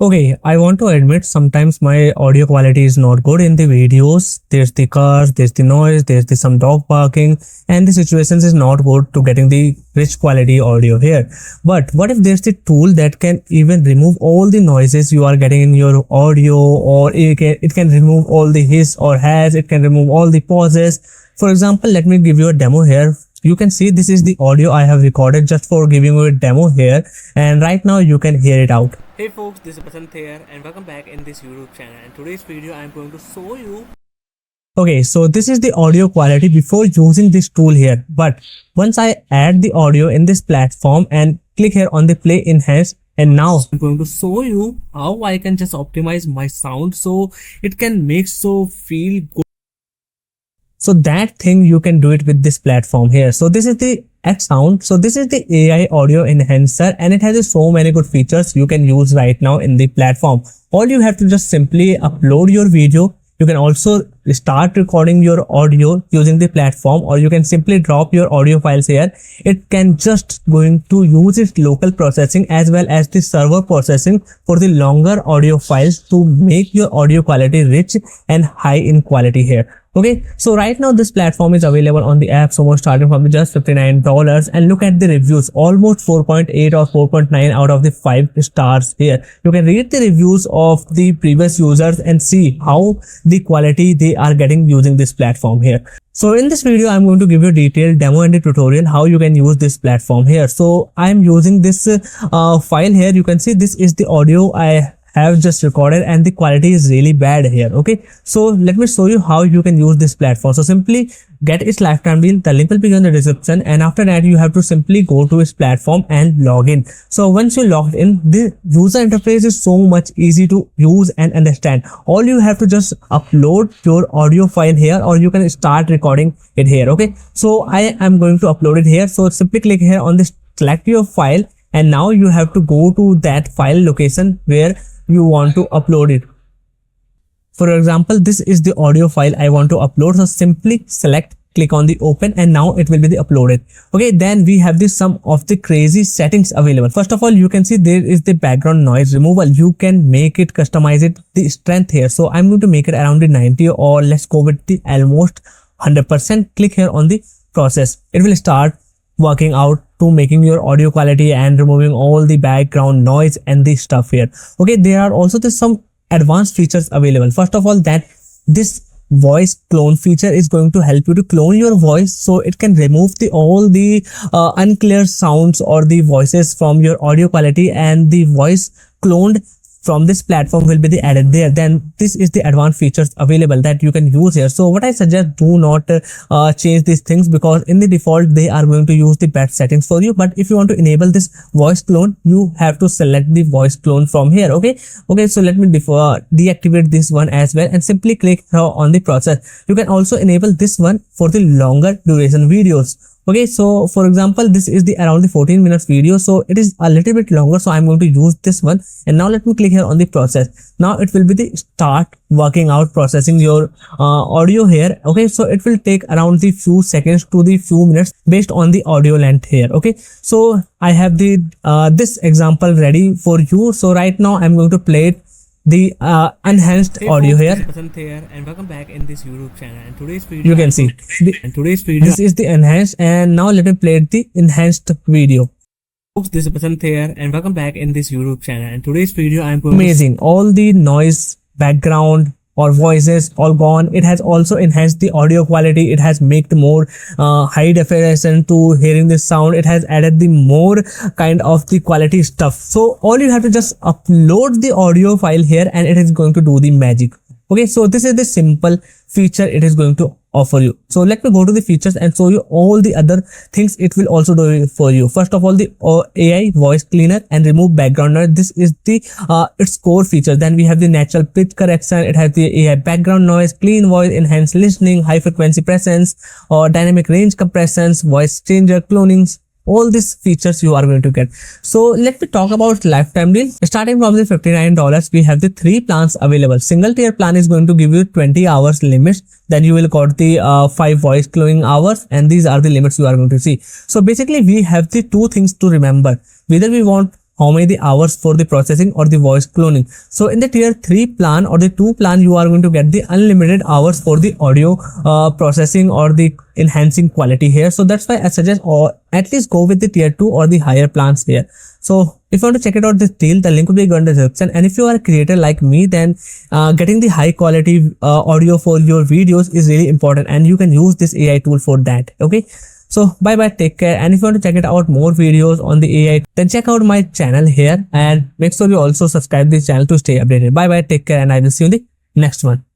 Okay, I want to admit sometimes my audio quality is not good in the videos. There's the cars, there's the noise, there's the some dog barking, and the situations is not good to getting the rich quality audio here. But what if there's the tool that can even remove all the noises you are getting in your audio, or it can remove all the hiss or has, it can remove all the pauses. For example, let me give you a demo here. You can see this is the audio I have recorded just for giving you a demo here, and right now you can hear it out. Hey folks, this is Basant here and welcome back in this YouTube channel. And today's video I am going to show you. Okay, so this is the audio quality before using this tool here. But once I add the audio in this platform and click here on the play enhance, and now I'm going to show you how I can just optimize my sound so it can make so feel good. So that thing you can do it with this platform here. So this is the Xound. So this is the AI audio enhancer, and it has so many good features you can use right now in the platform. All you have to just simply upload your video. You can also start recording your audio using the platform, or you can simply drop your audio files here. It can just going to use its local processing as well as the server processing for the longer audio files to make your audio quality rich and high in quality here. Okay, so right now this platform is available on the App Store starting from just $59, and look at the reviews, almost 4.8 or 4.9 out of the 5 stars here. You can read the reviews of the previous users and see how the quality they are getting using this platform here. So in this video, I'm going to give you a detailed demo and a tutorial how you can use this platform here. So I'm using this file here. You can see this is the audio I have just recorded, and the quality is really bad here. Okay, so let me show you how you can use this platform. So simply get its lifetime deal. The link will be in the description, and after that you have to simply go to its platform and log in. So once you logged in, the user interface is so much easy to use and understand. All you have to just upload your audio file here, or you can start recording it here. Okay, so I am going to upload it here. So simply click here on this select your file, and now you have to go to that file location where you want to upload it. For example, this is the audio file I want to upload. So simply select, click on the open, and now it will be the uploaded. Okay, then we have this some of the crazy settings available. First of all, you can see there is the background noise removal. You can make it, customize it, the strength here. So I'm going to make it around the 90, or let's go with the almost 100%. Click here on the process. It will start working out to making your audio quality and removing all the background noise and the stuff here. Okay, there are also some advanced features available. First of all, that this voice clone feature is going to help you to clone your voice, so it can remove all the unclear sounds or the voices from your audio quality, and the voice cloned from this platform will be the added there. Then this is the advanced features available that you can use here. So what I suggest, do not change these things, because in the default they are going to use the best settings for you. But if you want to enable this voice clone, you have to select the voice clone from here. Okay, so let me deactivate this one as well, and simply click here on the process. You can also enable this one for the longer duration videos. Okay, so for example, this is the around the 14 minutes video, so it is a little bit longer, so I'm going to use this one. And now let me click here on the process. Now it will be the start working out processing your audio here. Okay, so it will take around the few seconds to the few minutes based on the audio length here. Okay, so I have the this example ready for you. So right now I'm going to play it, the enhanced audio folks, here. This is Basant here and welcome back in this YouTube channel. And today's video You can see this is the enhanced, and now let me play the enhanced video. Folks, this is Basant here and welcome back in this YouTube channel. And today's video I am going Amazing, all the noise, background or voices all gone. It has also enhanced the audio quality. It has made more high definition to hearing the sound. It has added the more kind of the quality stuff. So all you have to just upload the audio file here, and it is going to do the magic. Okay, so this is the simple feature it is going to offer you. So let me go to the features and show you all the other things it will also do for you. First of all, the AI voice cleaner and remove background noise. This is the its core feature. Then we have the natural pitch correction. It has the AI background noise, clean voice, enhanced listening, high frequency presence, or dynamic range compressions, voice changer, clonings. All these features you are going to get. So let me talk about lifetime deal. Starting from the $59, we have the 3 plans available. Single tier plan is going to give you 20 hours limits. Then you will got the 5 voice cloning hours, and these are the limits you are going to see. So basically we have the 2 things to remember. Whether we want how many the hours for the processing or the voice cloning. So in the tier 3 plan or the 2 plan, you are going to get the unlimited hours for the audio processing or the enhancing quality here. So that's why I suggest, or at least go with the tier 2 or the higher plans here. So if you want to check it out this deal, the link will be given in the description. And if you are a creator like me, then getting the high quality audio for your videos is really important, and you can use this AI tool for that. Okay. So bye bye, take care. And if you want to check it out more videos on the AI, then check out my channel here, and make sure you also subscribe this channel to stay updated. Bye bye, take care, and I will see you in the next one.